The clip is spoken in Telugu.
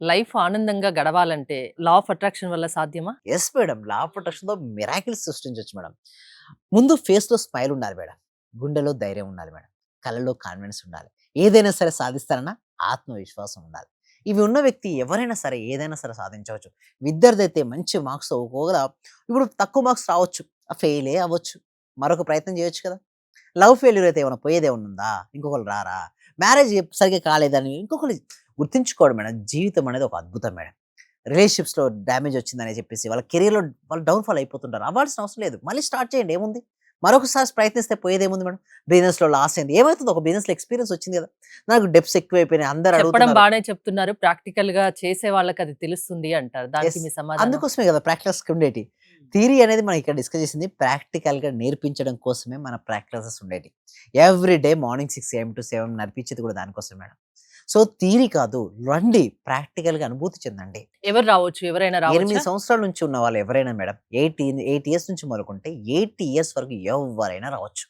లైఫ్ ఆనందంగా గడవాలంటే లా ఆఫ్ అట్రాక్షన్ వల్ల సాధ్యమా? Yes madam. లా ఆఫ్ అట్రాక్షన్‌తో మిరాకిల్స్ సృష్టించొచ్చు మేడం. ముందు ఫేస్‌లో స్మైల్ ఉండాలి మేడం. గుండెలో ధైర్యం ఉండాలి మేడం. కళ్ళలో కాన్ఫిడెన్స్ ఉండాలి. ఏదైనా సరే సాధిస్తానన్న ఆత్మవిశ్వాసం ఉండాలి. ఇవి ఉన్న వ్యక్తి ఎవరైనా సరే ఏదైనా సరే సాధించవచ్చు. విద్యార్థి అయితే మంచి మార్క్స్‌తో ఒకవేళ ఇప్పుడు తక్కువ మార్క్స్ రావచ్చు. ఫెయిలే అవ్వచ్చు. మరొక ప్రయత్నం చేయొచ్చు కదా! లవ్ ఫెయిల్యూర్ అయితే ఏమైనా పోయేదేమన్నా ఉందా? ఇంకొకళ్ళు రారా? మ్యారేజ్ సరిగ్గా కాలేదని ఇంకొకళ్ళు గుర్తుంచుకోవడం మేడం. జీవితం అనేది ఒక అద్భుతం మేడం. రిలేషన్‌షిప్స్‌లో డ్యామేజ్ వచ్చిందని చెప్పేసి వాళ్ళ కెరియర్‌లో వాళ్ళు డౌన్‌ఫాల్ అయిపోతుంటారు. అవ్వాల్సిన అవసరం లేదు. మళ్ళీ స్టార్ట్ చేయండి ఏముంది? మరొకసారి ప్రయత్నిస్తే పోయేదేముంది మేడం? బిజినెస్‌లో లాస్ అయింది. ఏమైతుంది ఒక బిజినెస్‌లో ఎక్స్‌పీరియన్స్ వచ్చింది కదా! నాకు డెబ్ట్స్ ఎక్కువైపోయినాయి. అందరూ చెప్పడం అడుగుతున్నారు. బానే చెప్తున్నారు. ప్రాక్టికల్‌గా చేసే వాళ్ళకది తెలుస్తుంది అంటారు. దానికి యెస్. మీ సమాధానం? అందుకోసమే కదా ప్రాక్టికల్స్‌కి ఉండేటియి. థియరీ అనేది మనం ఇక్కడ డిస్కస్ చేసింది ప్రాక్టికల్‌గా నేర్పించడం కోసమే మన ప్రాక్టీసెస్ ఉండేటియి. Every day morning 6 AM to 7 నడిపించేది కూడా దానికోసమే మేడం. సో థియరీ కాదు. రండి ప్రాక్టికల్‌గా అనుభూతి చెందండి. ఎవరు రావచ్చు? ఎవరైనా 8 రావచ్చా? సంవత్సరాల నుంచి ఉన్న వాళ్ళు ఎవరైనా మేడం 8 ఇయర్స్ నుంచి మొదలుకుంటే 80 ఇయర్స్ వరకు ఎవ్వరైనా రావచ్చు.